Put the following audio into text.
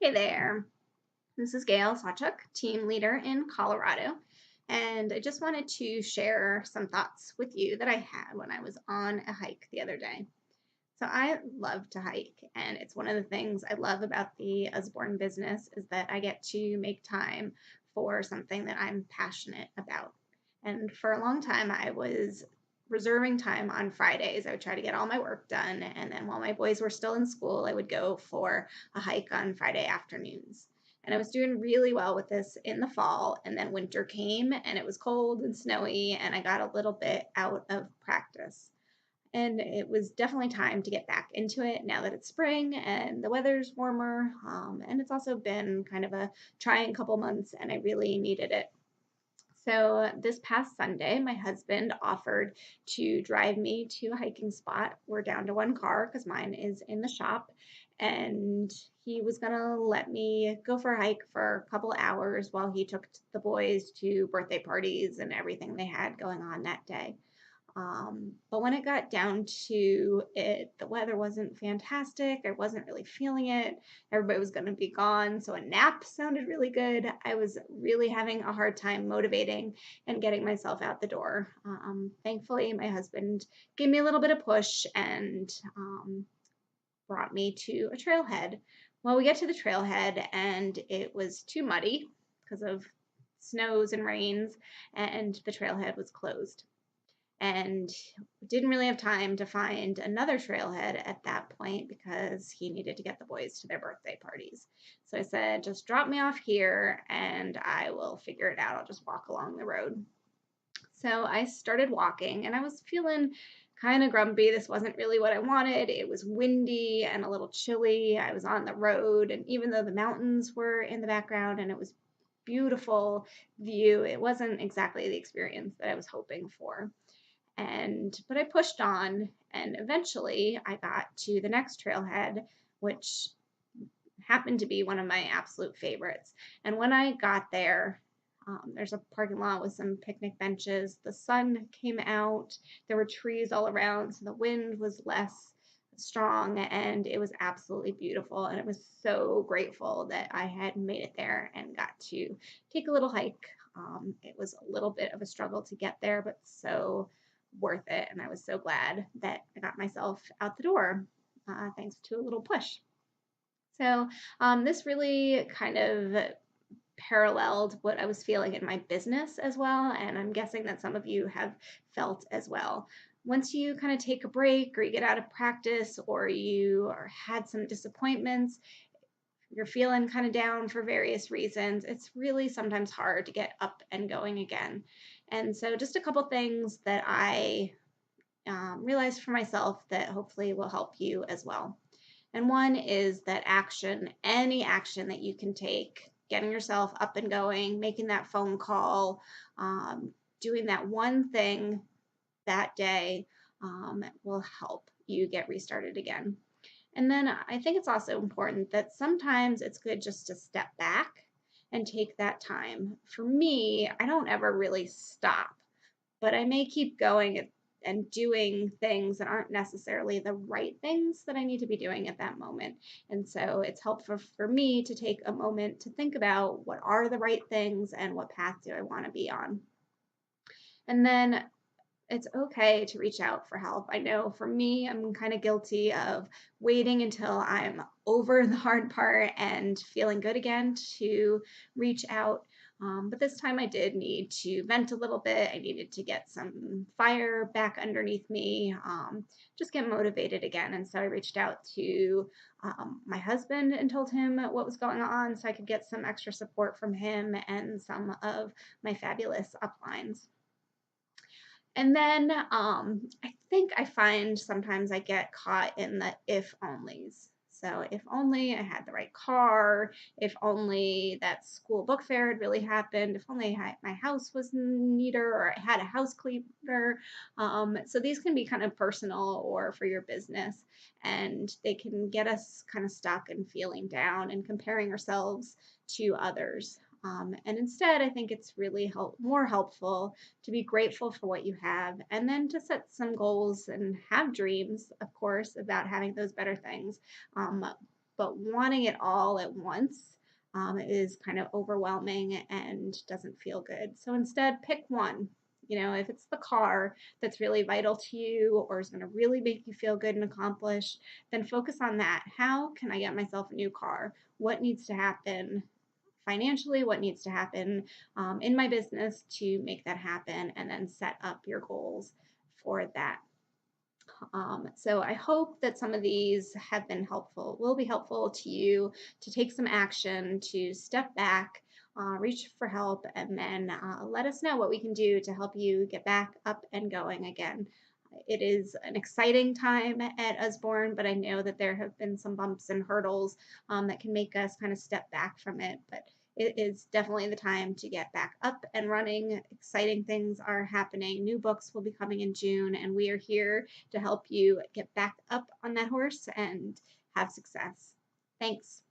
Hey there, this is Gail Sawchuk, team leader in Colorado, and I just wanted to share some thoughts with you that I had when I was on a hike the other day. So I love to hike, and it's one of the things I love about the Usborne business is that I get to make time for something that I'm passionate about. And for a long time, I was reserving time on Fridays. I would try to get all my work done, and then while my boys were still in school, I would go for a hike on Friday afternoons. And I was doing really well with this in the fall, and then winter came and it was cold and snowy, and I got a little bit out of practice. And it was definitely time to get back into it now that it's spring and the weather's warmer. And it's also been kind of a trying couple months, and I really needed it. So this past Sunday, my husband offered to drive me to a hiking spot. We're down to one car because mine is in the shop. And he was going to let me go for a hike for a couple hours while he took the boys to birthday parties and everything they had going on that day. But when it got down to it, the weather wasn't fantastic. I wasn't really feeling it. Everybody was going to be gone. So a nap sounded really good. I was really having a hard time motivating and getting myself out the door. Thankfully, my husband gave me a little bit of push and brought me to a trailhead. Well, we get to the trailhead and it was too muddy because of snows and rains, and the trailhead was closed and didn't really have time to find another trailhead at that point because he needed to get the boys to their birthday parties. So I said, just drop me off here and I will figure it out. I'll just walk along the road. So I started walking and I was feeling kind of grumpy. This wasn't really what I wanted. It was windy and a little chilly. I was on the road, and even though the mountains were in the background and it was beautiful view, it wasn't exactly the experience that I was hoping for. But I pushed on, and eventually I got to the next trailhead, which happened to be one of my absolute favorites. And when I got there, there's a parking lot with some picnic benches. The sun came out, there were trees all around, so the wind was less strong, and it was absolutely beautiful. And I was so grateful that I had made it there and got to take a little hike. It was a little bit of a struggle to get there, but so worth it. And I was so glad that I got myself out the door thanks to a little push. So this really kind of paralleled what I was feeling in my business as well. And I'm guessing that some of you have felt as well. Once you kind of take a break or you get out of practice or had some disappointments, you're feeling kind of down for various reasons, it's really sometimes hard to get up and going again. And so, just a couple things that I realized for myself that hopefully will help you as well. And one is that action, any action that you can take, getting yourself up and going, making that phone call, doing that one thing that day will help you get restarted again. And then I think it's also important that sometimes it's good just to step back and take that time. For me, I don't ever really stop, but I may keep going and doing things that aren't necessarily the right things that I need to be doing at that moment. And so it's helpful for me to take a moment to think about what are the right things and what path do I want to be on. And then it's okay to reach out for help. I know for me, I'm kind of guilty of waiting until I'm over the hard part and feeling good again to reach out. But this time I did need to vent a little bit. I needed to get some fire back underneath me, just get motivated again. And so I reached out to my husband and told him what was going on so I could get some extra support from him and some of my fabulous uplines. And then I think I find sometimes I get caught in the if onlys. So if only I had the right car, if only that school book fair had really happened, if only my house was neater or I had a house cleaner. So these can be kind of personal or for your business, and they can get us kind of stuck and feeling down and comparing ourselves to others. And instead, I think it's really more helpful to be grateful for what you have and then to set some goals and have dreams, of course, about having those better things. Um, but wanting it all at once is kind of overwhelming and doesn't feel good. So instead, pick one. If it's the car that's really vital to you or is going to really make you feel good and accomplished, then focus on that. How can I get myself a new car? What needs to happen financially? What needs to happen in my business to make that happen? And then set up your goals for that. So I hope that some of these have been helpful, will be helpful to you to take some action, to step back, reach for help, and then let us know what we can do to help you get back up and going again. It is an exciting time at Usborne, but I know that there have been some bumps and hurdles that can make us kind of step back from it. But it is definitely the time to get back up and running. Exciting things are happening. New books will be coming in June, and we are here to help you get back up on that horse and have success. Thanks.